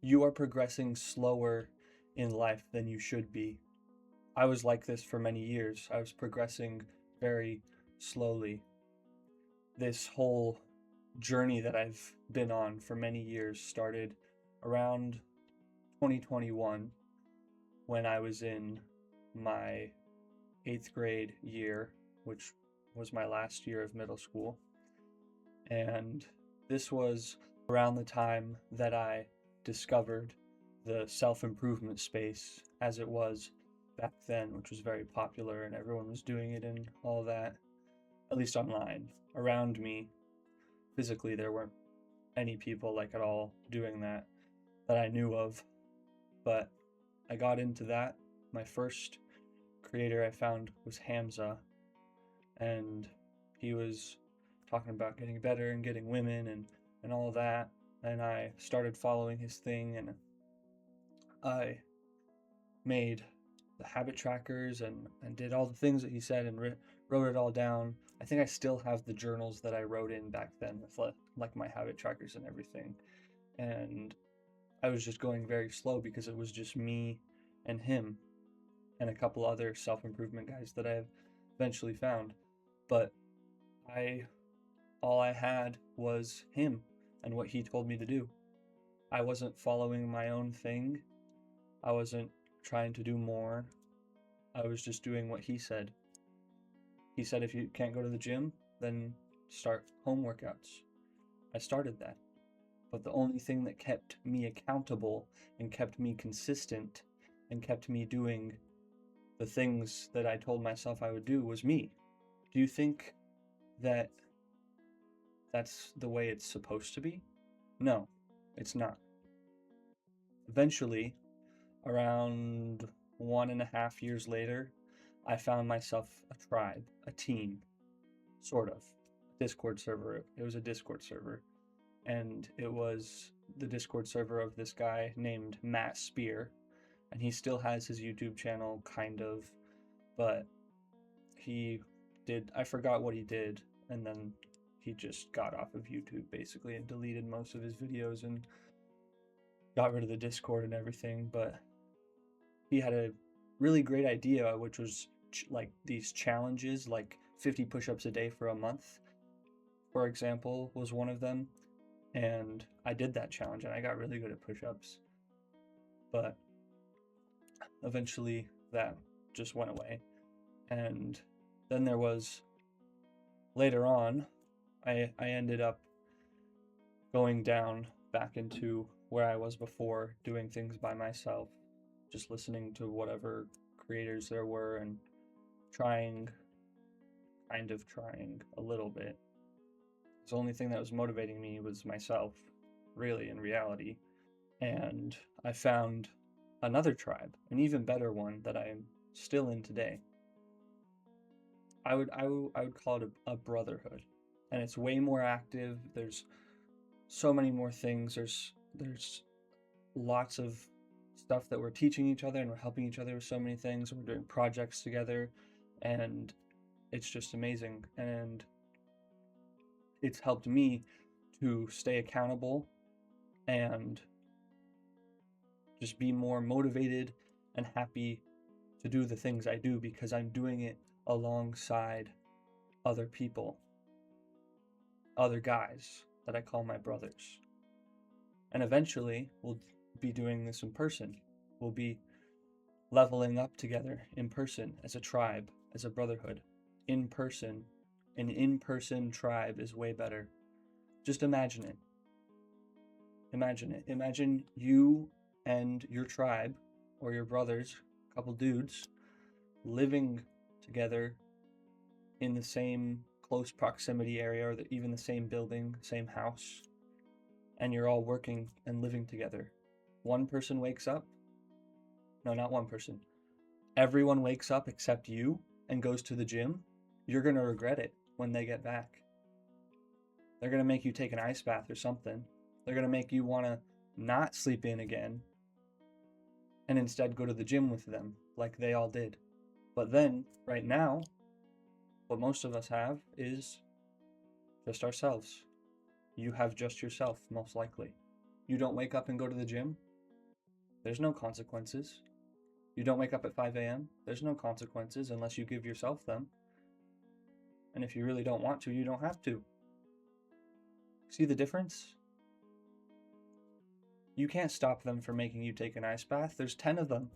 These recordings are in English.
You are progressing slower in life than you should be. I was like this for many years. I was progressing very slowly. This whole journey that I've been on for many years started around 2021 when I was in my 8th grade year, which was my last year of middle school. And this was around the time that I discovered the self-improvement space as it was back then, which was very popular and everyone was doing it and all that, at least online. Around me, physically, there weren't any people like at all doing that I knew of. But I got into that. My first creator I found was Hamza, and he was talking about getting better and getting women and all that. And I started following his thing, and I made the habit trackers and did all the things that he said and wrote it all down. I think I still have the journals that I wrote in back then with like my habit trackers and everything. And I was just going very slow because it was just me and him and a couple other self-improvement guys that I've eventually found. But I all I had was him and what he told me to do. I wasn't following my own thing. I wasn't trying to do more. I was just doing what he said. He said if you can't go to the gym, then start home workouts. I started that. But the only thing that kept me accountable and kept me consistent and kept me doing the things that I told myself I would do was me. Do you think that that's the way it's supposed to be? No, it's not. Eventually, around 1.5 years later, I found myself a tribe, a team, sort of. Discord server. It was a Discord server. And it was the Discord server of this guy named Matt Spear. And he still has his YouTube channel, kind of, but I forgot what he did, and then he just got off of YouTube basically and deleted most of his videos and got rid of the Discord and everything. But he had a really great idea, which was like these challenges, like 50 push-ups a day for a month, for example, was one of them. And I did that challenge and I got really good at push-ups. But eventually that just went away. And then there was later on, I ended up going down back into where I was before, doing things by myself, just listening to whatever creators there were and trying, kind of trying a little bit. The only thing that was motivating me was myself, really, in reality. And I found another tribe, an even better one that I'm still in today. I would call it a brotherhood, and it's way more active. There's so many more things. There's lots of stuff that we're teaching each other, and we're helping each other with so many things. We're doing projects together, and it's just amazing. And it's helped me to stay accountable and just be more motivated and happy to do the things I do because I'm doing it alongside other people, other guys that I call my brothers. And eventually we'll be doing this in person. We'll be leveling up together in person as a tribe, as a brotherhood, in person. An in-person tribe is way better. Just imagine it. Imagine it. Imagine you and your tribe or your brothers, a couple dudes, living together in the same close proximity area or even the same building, same house, and you're all working and living together. One person wakes up. No, not one person. Everyone wakes up except you and goes to the gym. You're going to regret it when they get back. They're going to make you take an ice bath or something. They're going to make you want to not sleep in again and instead go to the gym with them like they all did. But then, right now, what most of us have is just ourselves. You have just yourself, most likely. You don't wake up and go to the gym. There's no consequences. You don't wake up at 5 a.m. There's no consequences unless you give yourself them. And if you really don't want to, you don't have to. See the difference? You can't stop them from making you take an ice bath. There's 10 of them.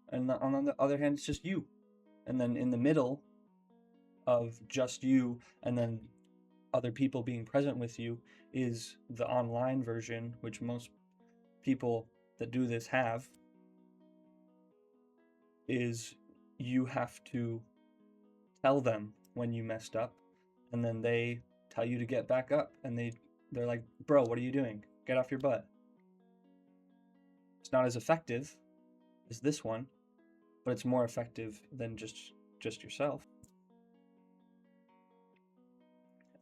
And on the other hand, it's just you. And then in the middle of just you and then other people being present with you is the online version, which most people that do this have, is you have to tell them when you messed up, and then they tell you to get back up, and they're like, bro, what are you doing? Get off your butt. It's not as effective as this one, but it's more effective than just yourself.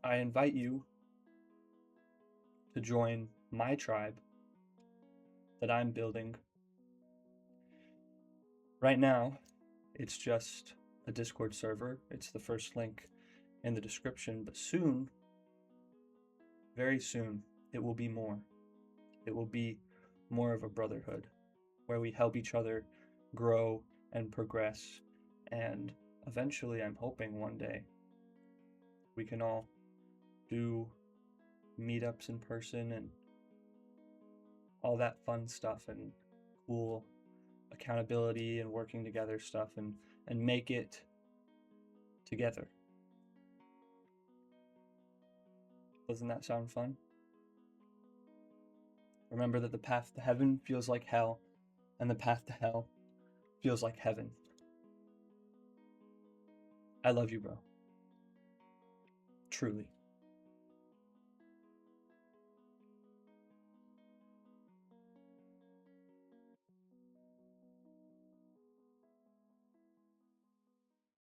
I invite you to join my tribe that I'm building. Right now, it's just a Discord server. It's the first link in the description, but soon, very soon, it will be more. It will be more of a brotherhood where we help each other grow and progress, and eventually, I'm hoping one day we can all do meetups in person and all that fun stuff and cool accountability and working together stuff and make it together. Doesn't that sound fun? Remember that the path to heaven feels like hell, and the path to hell feels like heaven. I love you, bro. Truly.